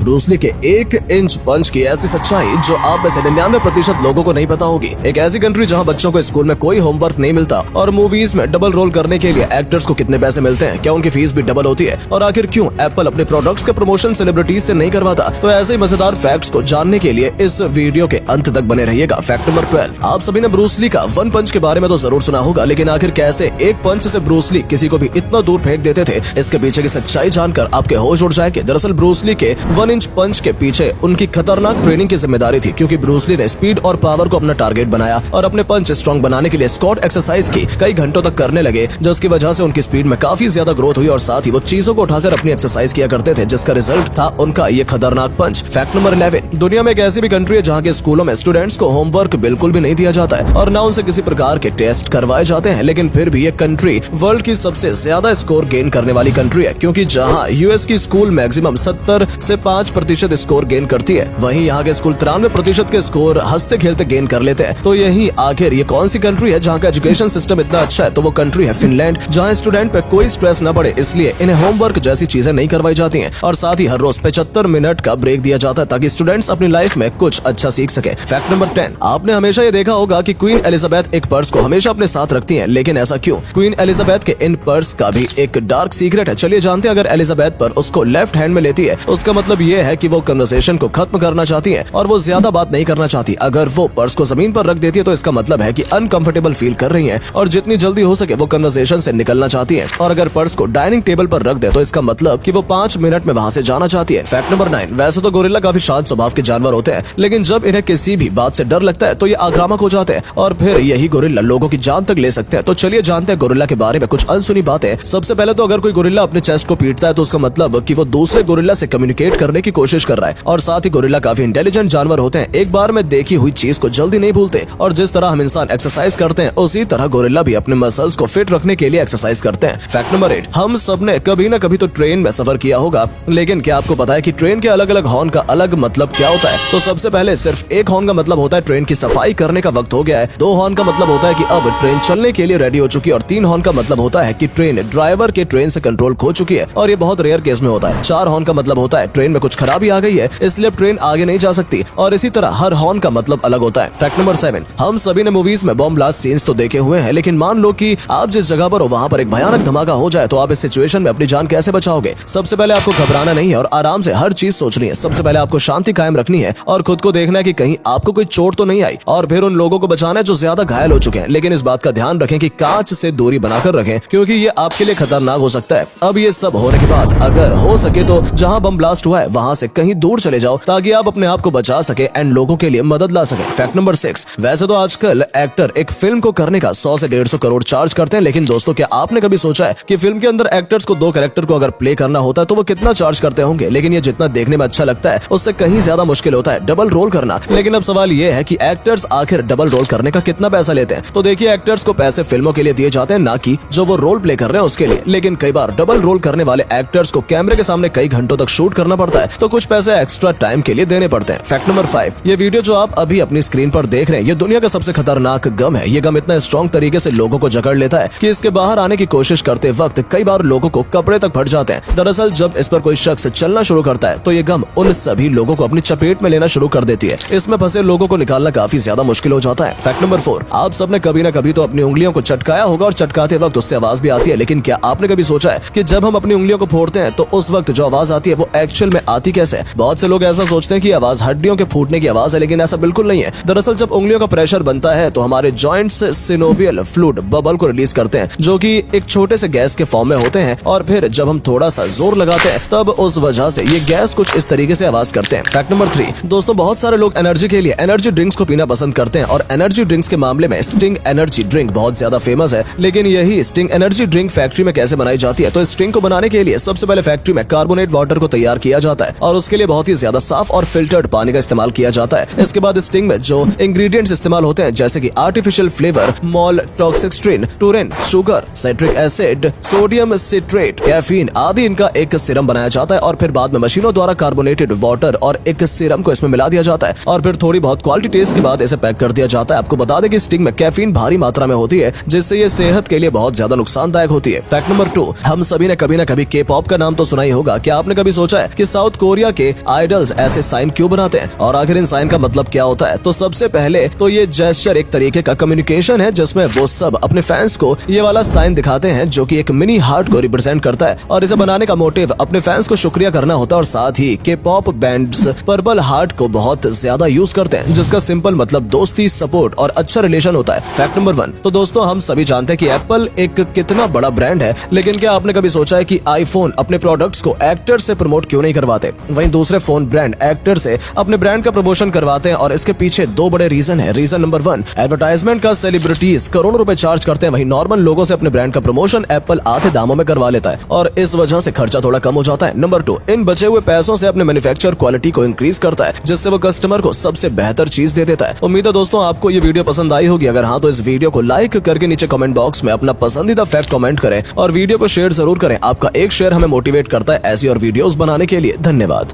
Bruce Lee के 1 inch पंच की ऐसी सच्चाई जो आप में से 99% लोगों को नहीं पता होगी। एक ऐसी कंट्री जहां बच्चों को स्कूल में कोई होमवर्क नहीं मिलता और मूवीज में डबल रोल करने के लिए एक्टर्स को कितने पैसे मिलते हैं, क्या उनकी फीस भी डबल होती है और आखिर क्यों एप्पल अपने प्रोडक्ट्स का प्रमोशन सेलिब्रिटीज से नहीं करवाता। तो ऐसे ही मजेदार फैक्ट्स को जानने के लिए इस वीडियो के अंत तक बने रहिएगा। Fact number 12। आप सभी ने ब्रूस ली का 1 पंच के बारे में तो जरूर सुना होगा, लेकिन आखिर कैसे एक पंच से ब्रूस ली किसी को भी इतना दूर फेंक देते थे, इसके पीछे की सच्चाई जानकर आपके होश उड़ जाएंगे। दरअसल ब्रूस ली के 1 इंच पंच के पीछे उनकी खतरनाक ट्रेनिंग की जिम्मेदारी थी, क्योंकि ब्रूस ली ने स्पीड और पावर को अपना टारगेट बनाया और अपने पंच स्ट्रॉन्ग बनाने के लिए स्क्वाट एक्सरसाइज की कई घंटों तक करने लगे, जिसकी वजह से उनकी स्पीड में काफी ज्यादा ग्रोथ हुई और साथ ही वो चीजों को उठाकर अपनी एक्सरसाइज किया करते थे, जिसका रिजल्ट था उनका ये खतरनाक पंच। Fact number 11। दुनिया में एक ऐसी भी कंट्री है जहाँ के स्कूलों में स्टूडेंट्स को होमवर्क बिल्कुल भी नहीं दिया जाता है और ना उनसे किसी प्रकार के टेस्ट करवाए जाते हैं, लेकिन फिर भी ये कंट्री वर्ल्ड की सबसे ज्यादा स्कोर गेन करने वाली कंट्री है, क्योंकि जहाँ यूएस की स्कूल मैक्सिमम 70 से 5% स्कोर गेन करती है, वहीं यहाँ के स्कूल 93% के स्कोर हंसते खेलते गेन कर लेते हैं। तो यही आखिर ये कौन सी कंट्री है जहाँ का एजुकेशन सिस्टम इतना अच्छा है? तो वो कंट्री है फिनलैंड, जहाँ स्टूडेंट पे कोई स्ट्रेस न पड़े इसलिए इन्हें होमवर्क जैसी चीजें नहीं करवाई जाती हैं और साथ ही हर रोज 75 मिनट का ब्रेक दिया जाता है ताकि स्टूडेंट्स अपनी लाइफ में कुछ अच्छा सीख सके। Fact number 10। आपने हमेशा ये देखा होगा कि क्वीन एलिजाबेथ एक पर्स को हमेशा अपने साथ रखती हैं, लेकिन ऐसा क्यों? क्वीन एलिजाबेथ के इन पर्स का भी एक डार्क सीक्रेट है। चलिए जानते हैं। अगर एलिजाबेथ पर उसको लेफ्ट हैंड में लेती है उसका मतलब ये है कि वो कन्वर्सेशन को खत्म करना चाहती है और वो ज्यादा बात नहीं करना चाहती। अगर वो पर्स को जमीन पर रख देती है तो इसका मतलब है कि अनकंफर्टेबल फील कर रही है और जितनी जल्दी हो सके वो कन्वर्सेशन से निकलना चाहती है। और अगर पर्स को डाइनिंग टेबल पर रख दे तो इसका मतलब कि वो 5 मिनट में वहाँ से जाना चाहती है। Fact number 9। वैसे तो गोरिल्ला काफी शांत स्वभाव के जानवर होते हैं, लेकिन जब इन्हें किसी भी बात से डर लगता है तो ये आक्रामक हो जाते हैं और फिर यही गोरिल्ला लोगों की जान तक ले सकते हैं। तो चलिए जानते हैं गोरिल्ला के बारे में कुछ अनसुनी बातें। सबसे पहले तो अगर कोई गोरिल्ला अपने चेस्ट को पीटता है तो उसका मतलब कि वो दूसरे गोरिल्ला से कम्युनिकेट करने की कोशिश कर रहा है और साथ ही गोरिल्ला काफी इंटेलिजेंट जानवर होते हैं, एक बार में देखी हुई चीज को जल्दी नहीं भूलते और जिस तरह हम इंसान एक्सरसाइज करते हैं उसी तरह गोरिल्ला भी अपने मसल्स को फिट रखने के लिए एक्सरसाइज करते हैं। Fact number 8। हम सबने कभी न कभी तो ट्रेन में सफर किया होगा, लेकिन क्या आपको पता है कि ट्रेन के अलग अलग हॉर्न का अलग मतलब क्या होता है? तो सबसे पहले सिर्फ एक हॉर्न का मतलब होता है ट्रेन की सफाई करने का वक्त हो गया है। 2 हॉर्न का मतलब होता है कि अब ट्रेन चलने के लिए रेडी हो चुकी है और 3 हॉर्न का मतलब होता है कि ट्रेन ड्राइवर के ट्रेन से कंट्रोल खो चुकी है और ये बहुत रेयर केस में होता है। 4 हॉर्न का मतलब होता है ट्रेन में कुछ खराबी आ गई है इसलिए अब ट्रेन आगे नहीं जा सकती और इसी तरह हर हॉर्न का मतलब अलग होता है। Fact number 7। हम सभी ने मूवीज में बॉम्ब ब्लास्ट सीन्स तो देखे हुए हैं, लेकिन मान लो कि आप जिस जगह पर हो वहाँ पर एक भयानक धमाका हो जाए तो आप इस सिचुएशन में अपनी जान कैसे बचाओगे? सबसे पहले आपको घबराना नहीं है और आराम से हर चीज सोचनी है। सबसे पहले आपको शांति कायम रखनी है और खुद को देखना है कि कहीं आपको कोई चोट तो नहीं आई और फिर उन लोगों को बचाना है जो ज्यादा घायल हो चुके हैं, लेकिन इस बात का ध्यान रखें कि कांच से दूरी बनाकर रखें क्योंकि ये आपके लिए खतरनाक हो सकता है। अब ये सब होने के बाद अगर हो सके तो जहाँ बम ब्लास्ट हुआ है वहाँ से कहीं दूर चले जाओ ताकि आप अपने आप को बचा सके एंड लोगों के लिए मदद ला सके। Fact number 6। वैसे तो आजकल एक्टर एक फिल्म को करने का 100 से 150 करोड़ चार्ज करते हैं, लेकिन दोस्तों क्या आपने कभी सोचा है कि फिल्म के अंदर एक्टर्स को 2 कैरेक्टर को अगर प्ले करना होता है तो वो कितना चार्ज करते होंगे? लेकिन ये जितना देखने में अच्छा लगता है उससे कहीं ज्यादा मुश्किल होता है डबल रोल करना। लेकिन अब सवाल ये है कि एक्टर्स आखिर डबल रोल करने का कितना पैसा लेते हैं? तो देखिए, एक्टर्स को पैसे फिल्मों के लिए दिए जाते हैं, ना कि जो वो रोल प्ले कर रहे हैं उसके लिए। लेकिन कई बार डबल रोल करने वाले एक्टर्स को कैमरे के सामने कई घंटों तक शूट करना पड़ता है, तो कुछ पैसे एक्स्ट्रा टाइम के लिए देने पड़ते हैं। Fact number 5। ये वीडियो जो आप अभी अपनी स्क्रीन पर देख रहे हैं ये दुनिया का सबसे खतरनाक गम है। ये गम इतना स्ट्रॉन्ग तरीके से लोगों को जकड़ लेता है कि इसके बाहर आने की कोशिश करते वक्त कई बार लोगों को कपड़े तक फट जाते हैं। दरअसल जब इस पर कोई शख्स चलना शुरू करता है तो ये गम उन सभी लोगों को अपनी चपेट में लेना शुरू कर देती है। इसमें फंसे लोगों को निकालना काफी ज्यादा मुश्किल हो जाता है। Fact number 4। आप सबने कभी न कभी तो अपनी उंगलियों को चटकाया होगा और चटकाते वक्त उससे आवाज भी आती है, लेकिन क्या आपने कभी सोचा है कि जब हम अपनी उंगलियों को फोड़ते हैं तो उस वक्त जो आवाज आती है वो एक्चुअल में आती कैसे है? बहुत से लोग ऐसा सोचते हैं कि आवाज हड्डियों के फूटने की आवाज है, लेकिन ऐसा बिल्कुल नहीं है। दरअसल जब उंगलियों का प्रेशर बनता है तो हमारे जॉइंट्स सिनोवियल फ्लूइड बबल को रिलीज करते हैं जो कि एक छोटे से गैस के फॉर्म में होते हैं और फिर जब हम थोड़ा सा जोर लगाते हैं तब उस वजह से ये गैस कुछ इस तरीके से आवाज करते हैं। Fact number 3। दोस्तों, बहुत सारे लोग एनर्जी के लिए एनर्जी ड्रिंक्स को पीना पसंद करते हैं और एनर्जी ड्रिंक्स के मामले में स्टिंग एनर्जी ड्रिंक बहुत ज्यादा फेमस है। लेकिन यही स्टिंग एनर्जी ड्रिंक फैक्ट्री में कैसे बनाई जाती है? तो स्टिंग को बनाने के लिए सबसे पहले फैक्ट्री में कार्बोनेट वाटर को तैयार किया जाता है और उसके लिए बहुत ही ज्यादा साफ और फिल्टर्ड पानी का इस्तेमाल किया जाता है। इसके बाद स्टिंग में जो इंग्रेडिएंट्स इस्तेमाल होते हैं जैसे कि artificial flavour, maltodextrin, taurine, sugar, citric acid, sodium citrate, caffeine आदि, इनका एक सिरम बनाया जाता है और फिर बाद में मशीनों द्वारा कार्बोनेटेड वाटर और एक सिरम को इसमें मिला दिया जाता है और फिर थोड़ी बहुत क्वालिटी टेस्ट के बाद इसे पैक कर दिया जाता है। आपको बता दें कि स्टिंग में कैफीन भारी मात्रा में होती है जिससे ये सेहत के लिए बहुत ज्यादा नुकसानदायक होती है। Fact number 2। हम सभी ने कभी न कभी के पॉप का नाम तो सुना ही होगा। क्या आपने कभी सोचा है कि साउथ साउथ कोरिया के आइडल्स ऐसे साइन क्यों बनाते हैं और आखिर इन साइन का मतलब क्या होता है? तो सबसे पहले तो ये जेस्चर एक तरीके का कम्युनिकेशन है जिसमें वो सब अपने फैंस को ये वाला साइन दिखाते हैं जो कि एक मिनी हार्ट को रिप्रेजेंट करता है और इसे बनाने का मोटिव अपने फैंस को शुक्रिया करना होता है और साथ ही के पॉप बैंड्स पर्पल हार्ट को बहुत ज्यादा यूज करते हैं जिसका सिंपल मतलब दोस्ती, सपोर्ट और अच्छा रिलेशन होता है। फैक्ट नंबर 1, तो दोस्तों हम सभी जानते हैं कि एप्पल एक कितना बड़ा ब्रांड है, लेकिन क्या आपने कभी सोचा है कि आईफोन अपने प्रोडक्ट्स को एक्टर से प्रमोट क्यों नहीं करवाते? वहीं दूसरे फोन ब्रांड एक्टर से अपने ब्रांड का प्रमोशन करवाते हैं और इसके पीछे दो बड़े रीजन है। रीजन नंबर 1, एडवर्टाइजमेंट का सेलिब्रिटीज करोड़ों रुपए चार्ज करते हैं, वहीं नॉर्मल लोगों से अपने ब्रांड का प्रमोशन एप्पल आधे दामों में करवा लेता है और इस वजह से खर्चा थोड़ा कम हो जाता है। नंबर 2, इन बचे हुए पैसों से अपने मैन्युफैक्चर क्वालिटी को इंक्रीज करता है जिससे वो कस्टमर को सबसे बेहतर चीज दे देता है। उम्मीद है दोस्तों आपको ये वीडियो पसंद आई होगी। अगर हाँ तो इस वीडियो को लाइक करके नीचे कमेंट बॉक्स में अपना पसंदीदा फैक्ट कमेंट करें और वीडियो को शेयर जरूर करें। आपका एक शेयर हमें मोटिवेट करता है ऐसी और वीडियोस बनाने के लिए। धन्यवाद।